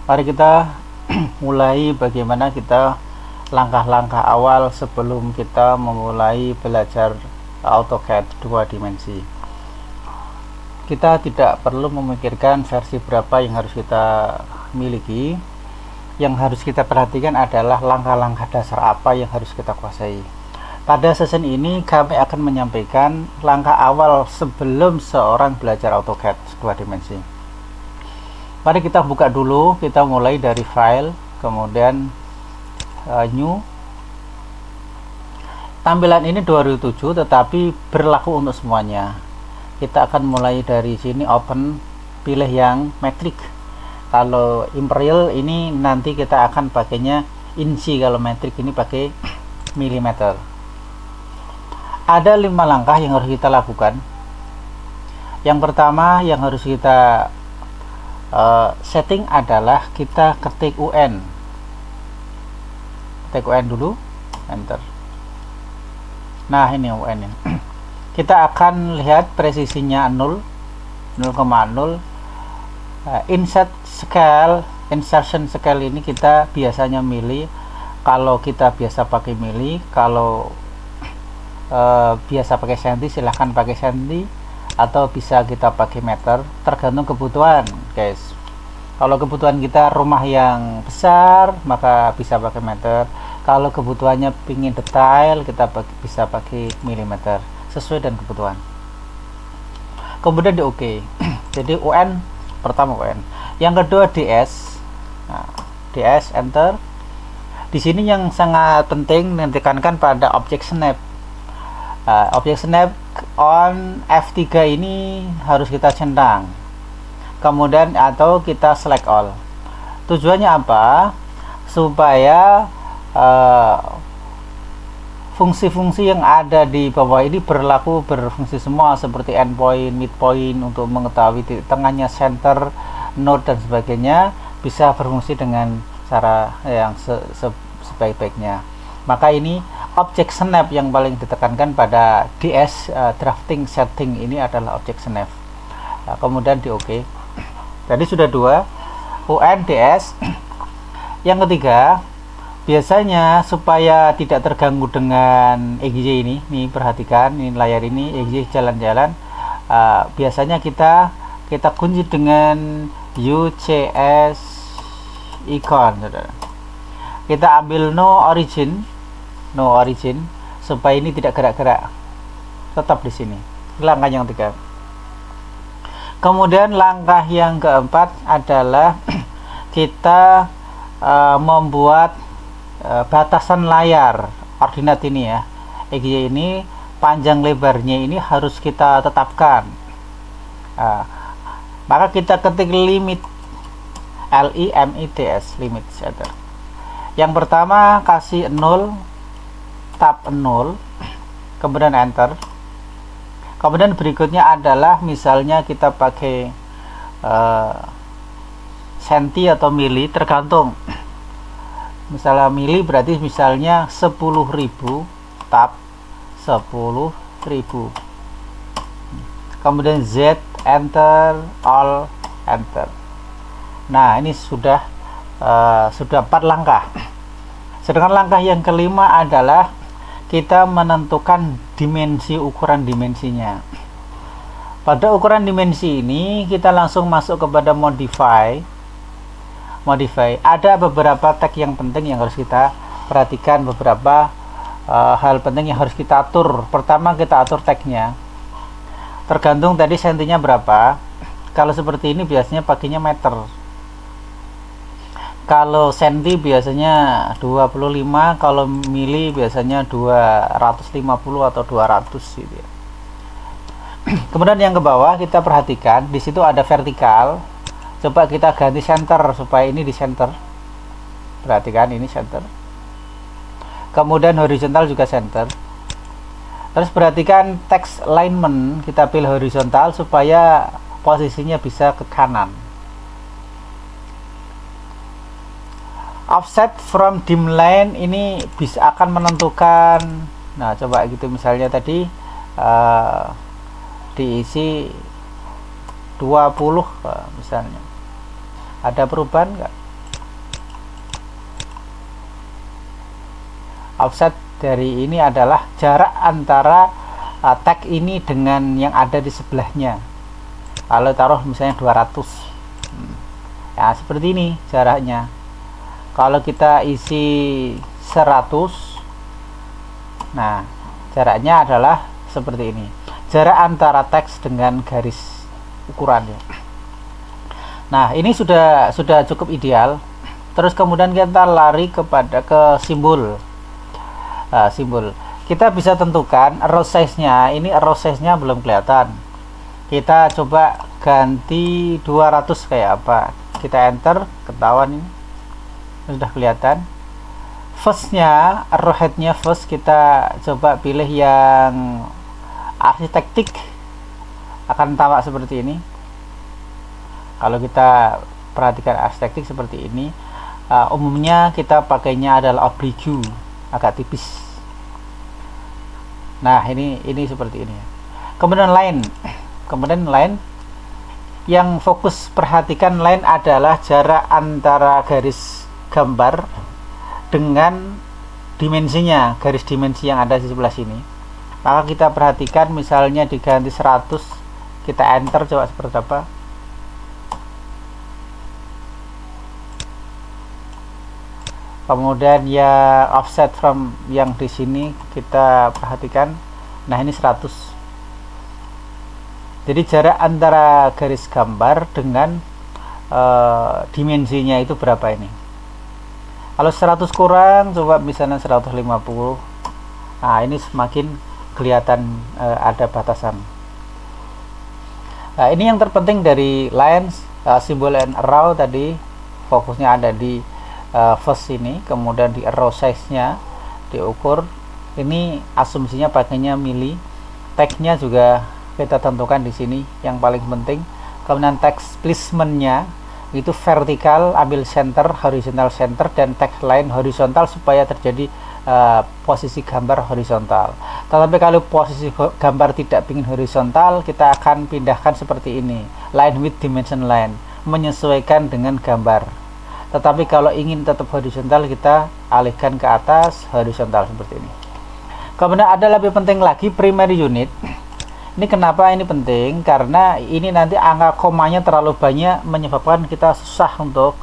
Mari kita mulai bagaimana kita langkah-langkah awal sebelum kita memulai belajar AutoCAD 2 dimensi. Kita tidak perlu memikirkan versi berapa yang harus kita miliki. Yang harus kita perhatikan adalah langkah-langkah dasar apa yang harus kita kuasai. Pada sesi ini kami akan menyampaikan langkah awal sebelum seorang belajar AutoCAD 2 dimensi. Mari kita buka dulu, kita mulai dari file, kemudian new. Tampilan ini 2007 tetapi berlaku untuk semuanya. Kita akan mulai dari sini, open, pilih yang metrik. Kalau imperial ini nanti kita akan pakainya inci, kalau metrik ini pakai milimeter. Ada 5 langkah yang harus kita lakukan. Yang pertama yang harus kita setting adalah kita ketik UN. Ketik UN dulu, enter. Nah, ini UN ini. Kita akan lihat presisinya 0,0. Insertion scale ini kita biasanya mili. Kalau kita biasa pakai mili, kalau biasa pakai senti silahkan pakai senti, atau bisa kita pakai meter, tergantung kebutuhan, guys. Kalau kebutuhan kita rumah yang besar maka bisa pakai meter. Kalau kebutuhannya pingin detail, kita bisa pakai milimeter, sesuai dengan kebutuhan. Kemudian di OK. Jadi UN pertama, UN. Yang kedua DS. Nah, DS enter. Di sini yang sangat penting ditekankan pada object snap. Object snap on F3 ini harus kita centang, kemudian atau kita select all. Tujuannya apa? Supaya fungsi-fungsi yang ada di bawah ini berfungsi semua, seperti endpoint, midpoint untuk mengetahui titik tengahnya, center, node dan sebagainya, bisa berfungsi dengan cara yang sebaik-baiknya. Maka ini object snap yang paling ditekankan pada DS drafting setting ini adalah object snap. Nah, kemudian di OK. Tadi sudah 2 UN DS. Yang ketiga, biasanya supaya tidak terganggu dengan EXJ ini perhatikan, ini layar ini EXJ jalan-jalan. Biasanya kita kunci dengan UCS icon, saudara. Kita ambil no origin supaya ini tidak gerak-gerak, tetap di sini. Langkah yang 3. Kemudian langkah yang keempat adalah kita membuat batasan layar ordinat ini ya. EXJ ini panjang lebarnya ini harus kita tetapkan. Maka kita ketik limit, LIMITS, limit shader. Yang pertama kasih 0, tab 0, kemudian enter. Kemudian berikutnya adalah misalnya kita pakai senti atau mili, tergantung. Misalnya mili berarti misalnya 10.000, tab 10.000. Kemudian Z, enter, all, enter. Nah, ini sudah 4 langkah. Sedangkan langkah yang kelima adalah kita menentukan dimensi, ukuran dimensinya. Pada ukuran dimensi ini kita langsung masuk kepada modify. Ada beberapa tag yang penting yang harus kita perhatikan, beberapa hal penting yang harus kita atur. Pertama, kita atur tagnya. Tergantung tadi sentinya berapa. Kalau seperti ini biasanya pakainya meter. Kalau senti biasanya 25, kalau mili biasanya 250 atau 200 gitu ya. Kemudian yang ke bawah kita perhatikan, di situ ada vertikal. Coba kita ganti center supaya ini di center. Perhatikan ini center. Kemudian horizontal juga center. Terus perhatikan text alignment, kita pilih horizontal supaya posisinya bisa ke kanan. Offset from dim line ini bisa akan menentukan. Nah, coba gitu misalnya tadi diisi 20 misalnya. Ada perubahan enggak? Offset dari ini adalah jarak antara tag ini dengan yang ada di sebelahnya. Kalau taruh misalnya 200, ya seperti ini jaraknya. Kalau kita isi 100, nah jaraknya adalah seperti ini, jarak antara teks dengan garis ukurannya. Nah, ini sudah cukup ideal. Terus kemudian kita lari ke simbol. Simbol kita bisa tentukan row size-nya. Ini row size-nya belum kelihatan, kita coba ganti 200 kayak apa. Kita enter, ketahuan ini sudah kelihatan. First-nya, row head-nya first, kita coba pilih yang arsitektik, akan tampak seperti ini. Kalau kita perhatikan arsitektik seperti ini, umumnya kita pakainya adalah oblique, agak tipis. Nah, ini seperti ini. Kemudian line yang fokus perhatikan, line adalah jarak antara garis gambar dengan dimensinya, garis dimensi yang ada di sebelah sini. Maka kita perhatikan, misalnya diganti 100, kita enter, coba seperti apa. Kemudian ya offset from yang di sini kita perhatikan, nah ini 100. Jadi jarak antara garis gambar dengan dimensinya itu berapa ini. Kalau 100 kurang, coba misalnya 150. Nah, ini semakin kelihatan ada batasan. Nah, ini yang terpenting dari lines, simbol and arrow tadi, fokusnya ada di first ini, kemudian di arrow size-nya diukur. Ini asumsinya pakainya mili. Tag-nya juga kita tentukan di sini yang paling penting. Kemudian text placement-nya itu vertikal, ambil center, horizontal center, dan text line horizontal supaya terjadi posisi gambar horizontal. Tetapi kalau posisi gambar tidak ingin horizontal, kita akan pindahkan seperti ini, line with dimension line, menyesuaikan dengan gambar. Tetapi kalau ingin tetap horizontal, kita alihkan ke atas, horizontal seperti ini. Kemudian ada lebih penting lagi, primary unit. Ini kenapa ini penting? Karena ini nanti angka komanya terlalu banyak, menyebabkan kita susah untuk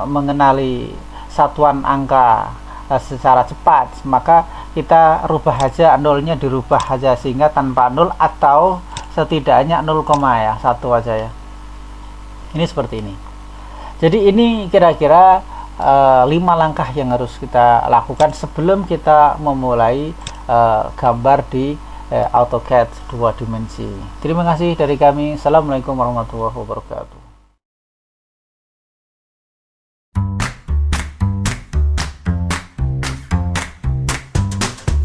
mengenali satuan angka secara cepat. Maka kita rubah aja, nolnya dirubah aja sehingga tanpa nol, atau setidaknya 0, ya, 1 aja ya. Ini seperti ini. Jadi ini kira-kira 5 langkah yang harus kita lakukan sebelum kita memulai gambar di AutoCAD 2 dimensi. Terima kasih dari kami. Assalamualaikum warahmatullahi wabarakatuh.